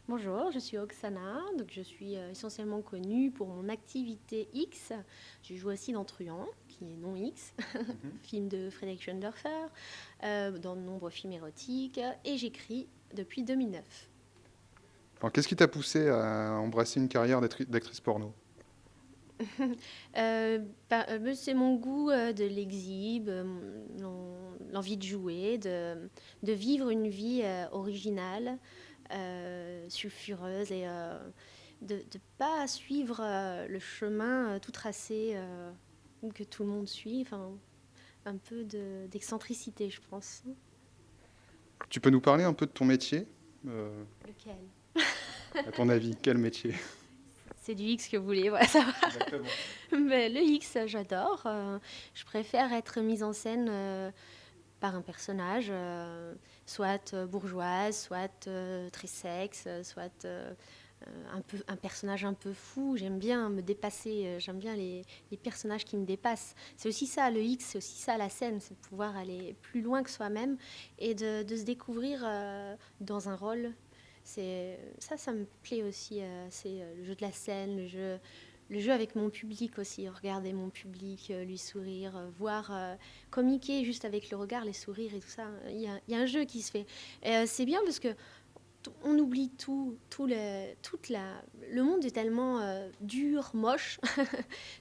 Bonjour, je suis Oksana, donc je suis essentiellement connue pour mon activité X. Je joue aussi dans Truand, qui est non X, Mhm. film de Frédéric Schoendorfer, dans de nombreux films érotiques, et j'écris depuis 2009. Alors, qu'est-ce qui t'a poussé à embrasser une carrière d'actrice porno? C'est mon goût de l'exhibe, l'envie de jouer, de vivre une vie originale, sulfureuse et de ne pas suivre le chemin tout tracé que tout le monde suit. Enfin, un peu d'excentricité, je pense. Tu peux nous parler un peu de ton métier? Euh, Lequel? à ton avis, quel métier? C'est du X que vous voulez, voilà, ça va. Exactement. Mais le X, j'adore. Je préfère être mise en scène par un personnage, soit bourgeoise, soit très sexe, soit un personnage un peu fou. J'aime bien me dépasser, j'aime bien les personnages qui me dépassent. C'est aussi ça le X, c'est aussi ça la scène, c'est de pouvoir aller plus loin que soi-même et de se découvrir dans un rôle. Ça me plaît aussi. C'est le jeu de la scène, le jeu avec mon public aussi, regarder mon public, lui sourire, voir, communiquer juste avec le regard, les sourires et tout ça. Il y a un jeu qui se fait. Et, c'est bien parce que on oublie le monde est tellement dur, moche.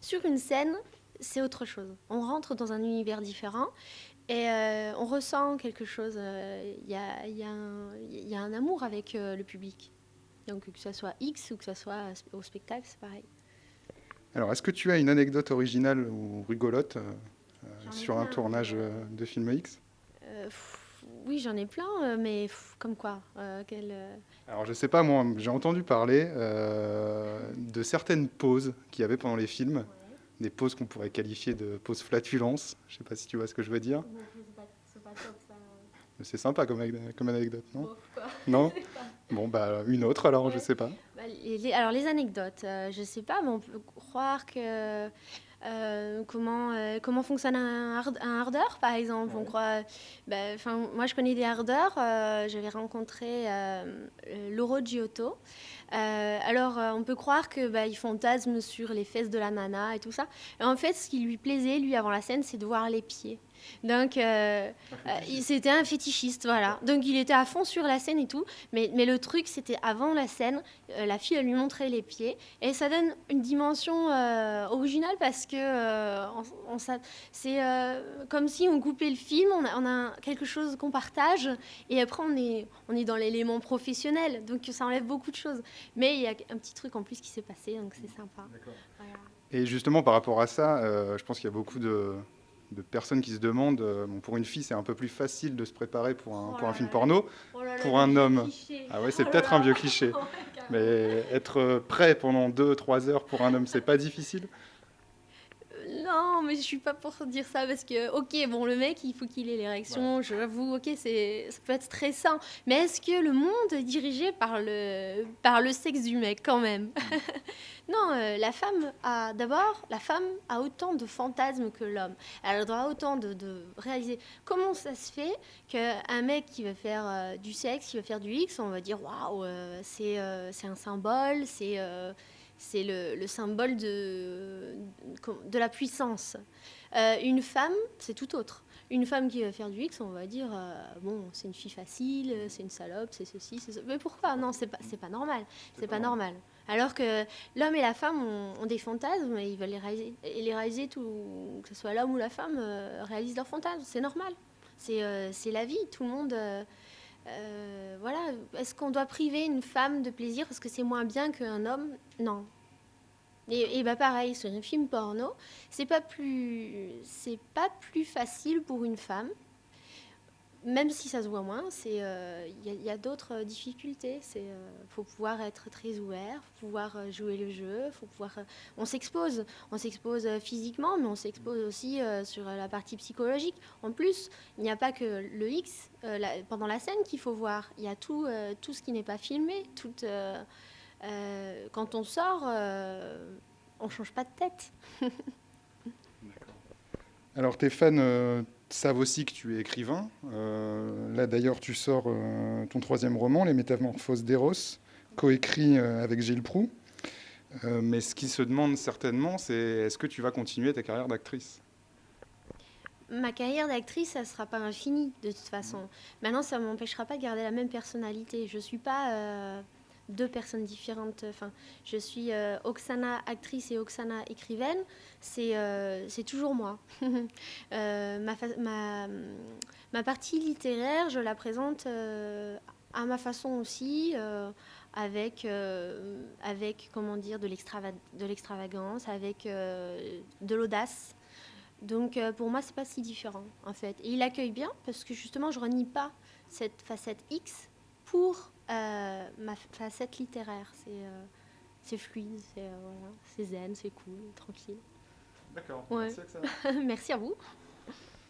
Sur une scène, c'est autre chose. On rentre dans un univers différent et on ressent quelque chose. Il y a un amour avec le public. Donc que ce soit X ou que ce soit au spectacle, c'est pareil. Alors, est-ce que tu as une anecdote originale ou rigolote J'en ai sur un plein, tournage de film X? oui, j'en ai plein, mais comme quoi Alors, je sais pas, moi, j'ai entendu parler de certaines pauses qu'il y avait pendant les films, Ouais. des pauses qu'on pourrait qualifier de pauses flatulence. Je sais pas si tu vois ce que je veux dire. Bon, c'est pas top ça. Mais c'est sympa comme anecdote, non? Bof, quoi. Non? Je sais pas. Bon, bah, une autre alors, je Ouais. sais pas. Bah, alors, les anecdotes, je sais pas, mais on peut croire que. Comment fonctionne un hardeur, par exemple. On Ouais. croit. Bah, 'fin, moi, je connais des hardeurs. J'avais rencontré Loro Giotto. Alors, on peut croire que bah, il fantasme sur les fesses de la nana et tout ça. Et en fait, ce qui lui plaisait, lui, avant la scène, c'est de voir les pieds. Donc, Un fétichiste. c'était un fétichiste, voilà. Donc, il était à fond sur la scène et tout. Mais le truc, c'était avant la scène, la fille, elle lui montrait les pieds. Et ça donne une dimension originale parce que c'est comme si on coupait le film, on a quelque chose qu'on partage. Et après, on est dans l'élément professionnel. Donc, ça enlève beaucoup de choses. Mais il y a un petit truc en plus qui s'est passé, donc c'est sympa. D'accord. Voilà. Et justement, par rapport à ça, je pense qu'il y a beaucoup de personnes qui se demandent, bon, pour une fille, c'est un peu plus facile de se préparer Oh pour un là film là, porno. oh là là, Pour le un vieux homme, cliché. ah ouais, Oh c'est là peut-être un là, vieux cliché, ouais, carrément. mais être prêt pendant 2, 3 heures pour un homme, c'est pas difficile. Non, mais je suis pas pour dire ça parce que, ok, bon, le mec, il faut qu'il ait Ouais. l'érection, j'avoue, ok, ça peut être stressant. Mais est-ce que le monde est dirigé par le sexe du mec, quand même? Mm. Non, la femme a autant de fantasmes que l'homme. Elle a le droit autant de réaliser. Comment ça se fait qu'un mec qui va faire du sexe, qui va faire du X, on va dire waouh, c'est un symbole, c'est le symbole de la puissance. Une femme, c'est tout autre. Une femme qui va faire du X, on va dire bon, c'est une fille facile, c'est une salope, c'est ceci, c'est ça. Mais pourquoi? Non, c'est pas normal. C'est C'est pas pas normal. normal. Alors que l'homme et la femme ont des fantasmes et ils veulent les réaliser. Et les réaliser, tout, que ce soit l'homme ou la femme, réalisent leurs fantasmes. C'est normal. C'est la vie. Tout le monde. Voilà. Est-ce qu'on doit priver une femme de plaisir parce que c'est moins bien qu'un homme? Non. Et bah pareil, sur un film porno, c'est pas plus facile pour une femme, même si ça se voit moins, il y a d'autres difficultés. Faut pouvoir être très ouvert, faut pouvoir jouer le jeu, faut pouvoir. On s'expose physiquement, mais on s'expose aussi sur la partie psychologique. En plus, il n'y a pas que le X pendant la scène qu'il faut voir. Il y a tout ce qui n'est pas filmé. Quand on sort, on change pas de tête. D'accord. Alors tes fans savent aussi que tu es écrivain. Là d'ailleurs, tu sors ton troisième roman, Les Métamorphoses d'Eros, coécrit avec Gilles Proulx. Mais ce qui se demande certainement, c'est est-ce que tu vas continuer ta carrière d'actrice? Ma carrière d'actrice, ça ne sera pas infini de toute façon. Maintenant, ça ne m'empêchera pas de garder la même personnalité. Je ne suis pas deux personnes différentes. Enfin, je suis Oksana actrice et Oksana écrivaine. C'est toujours moi. Ma partie littéraire, je la présente à ma façon aussi, avec comment dire, de l'extravagance, avec de l'audace. Donc pour moi, c'est pas si différent en fait. Et il accueille bien parce que justement, je renie pas cette facette X pour ma facette littéraire. C'est fluide, voilà, c'est zen, c'est cool, tranquille. D'accord, Ouais. merci Oksana. Merci à vous.